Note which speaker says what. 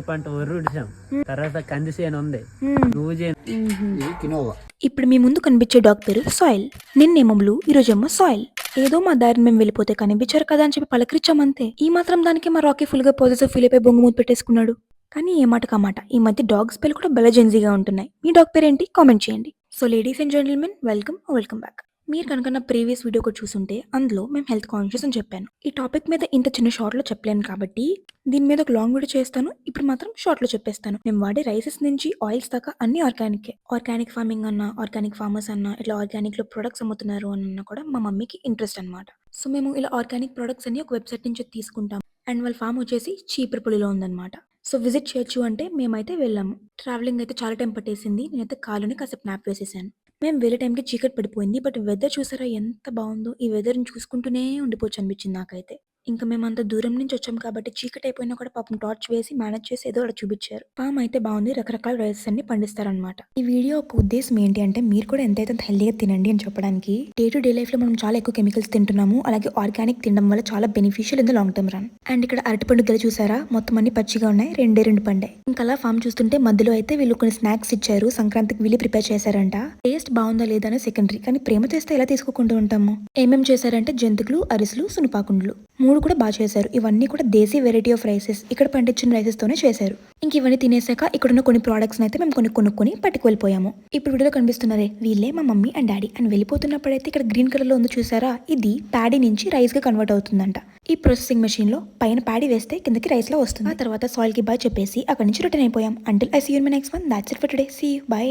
Speaker 1: పంట ఒర్రుడిసాం, తర్వాత కంది చేను ఉంది, నువ్వు
Speaker 2: ఇప్పుడు మీ ముందు కనిపించే డాగ్ పేరు సాయిల్. నిన్నేమో బ్లూ, ఈరోజేమో సాయిల్. ఏదో మా దారిని మేము వెళ్ళిపోతే కనిపించారు కదా అని చెప్పి పలకరించామంతే. ఈ మాత్రం దానికి మా రాకీ ఫుల్ గా పాజిటివ్ ఫీల్ అయిపోయి బొంగు పెట్టేసుకున్నాడు. కానీ ఏ మాట కామాట ఈ మధ్య డాగ్స్ పేర్లు కూడా బలజెన్సీగా ఉంటున్నాయి. మీ డాగ్ పేరు ఏంటి? కామెంట్ చేయండి. So ladies and gentlemen, welcome back. మీరు కనుక నా ప్రీవియస్ వీడియో కూడా చూసుంటే అందులో మేము హెల్త్ కాన్షియస్ అని చెప్పాను. ఈ టాపిక్ మీద ఇంత చిన్న షార్ట్లో చెప్పలేను కాబట్టి దీని మీద ఒక లాంగ్ వీడియో చేస్తాను. ఇప్పుడు మాత్రం షార్ట్లో చెప్పేస్తాను. మేము వాడే రైసెస్ నుంచి ఆయిల్స్ దాకా అన్ని ఆర్గానిక్ ఫార్మింగ్ అన్నా, ఆర్గానిక్ ఫార్మర్స్ అన్నా, ఇట్లా ఆర్గానిక్ లో ప్రొడక్ట్స్ అమ్ముతున్నారు అన్న కూడా మా మమ్మీకి ఇంట్రెస్ట్ అనమాట. సో మేము ఇలా ఆర్గానిక్ ప్రొడక్ట్స్ అన్ని ఒక వెబ్సైట్ నుంచి తీసుకుంటాం. అండ్ వాళ్ళ ఫామ్ వచ్చేసి చీపురుపల్లిలో ఉందన్నమాట. సో విజిట్ చేయొచ్చు అంటే మేమైతే వెళ్ళాము. ట్రావెలింగ్ అయితే చాలా టైం పట్టేసింది. నేనైతే కాలుని కాసేపు న్యాప్ వేసేసాను. మేము వెళ్ళే టైంకి చీకటి పడిపోయింది. బట్ వెదర్ చూసారా ఎంత బాగుందో. ఈ వెదర్ని చూసుకుంటూనే ఉండిపోవచ్చు అనిపించింది నాకైతే. ఇంకా మేము అంత దూరం నుంచి వచ్చాం కాబట్టి చీకటి అయిపోయినా కూడా పాపం టార్చ్ వేసి మేనేజ్ చేసి ఏదో అలా చూపించారు. ఫామ్ అయితే బాగుంది, రకరకాల రైసెస్ అన్ని పండిస్తారనమాట. ఈ వీడియో ఒక ఉద్దేశం ఏంటి అంటే మీరు కూడా ఎంతైతే హెల్దీగా తినండి అని చెప్పడానికి. డే టు డే లైఫ్ లో మనం చాలా ఎక్కువ కెమికల్స్ తింటున్నాము. అలాగే ఆర్గానిక్ తినడం వల్ల చాలా beneficial in the long term run. And ఇక్కడ అరటిపండు గెల చూసారా, మొత్తం అన్ని పచ్చిగా ఉన్నాయి, రెండు పండే. ఇంకా అలా ఫామ్ చూస్తుంటే మధ్యలో అయితే వీళ్ళు కొన్ని స్నాక్స్ ఇచ్చారు. సంక్రాంతికి వీళ్ళు ప్రిపేర్ చేశారంట. టేస్ట్ బాగుందా లేదా అనేది సెకండరీ, కానీ ప్రేమ చేస్తే ఎలా తీసుకోకుండా ఉంటాము. ఏమేం చేశారంటే జంతికలు, అరిసెలు, సునుపాకుండ్లు 3 కూడా బాగా చేశారు. ఇవన్నీ కూడా దేశీ వెరైటీ ఆఫ్ రైసెస్, ఇక్కడ పండించిన రైసెస్ తోనే చేశారు. ఇంక ఇవన్నీ తినేసాక ఇక్కడున్న కొన్ని ప్రోడక్ట్స్ అయితే మేము కొనుక్కొని పట్టుకు వెళ్ళిపోయాము. ఇప్పుడు వీడియోలో కనిపిస్తున్నారే వీళ్ళే మా మమ్మీ అండ్ డాడీ. అండ్ వెళ్ళిపోతున్నప్పుడైతే ఇక్కడ గ్రీన్ కలర్ లో ఉంది చూసారా, ఇది ప్యాడీ నుంచి రైస్ గా కన్వర్ట్ అవుతుందంట. ఈ ప్రాసెసింగ్ మెషిన్ లో పైన ప్యాడీ వేస్తే కిందకి రైస్ లో వస్తుంది. ఆ తర్వాత సాయిల్ కి బాయ్ చెప్పేసి అక్కడి నుంచి రిటర్న్ అయిపోయాం. Until I see you in my next one. That's it for today. See you. By.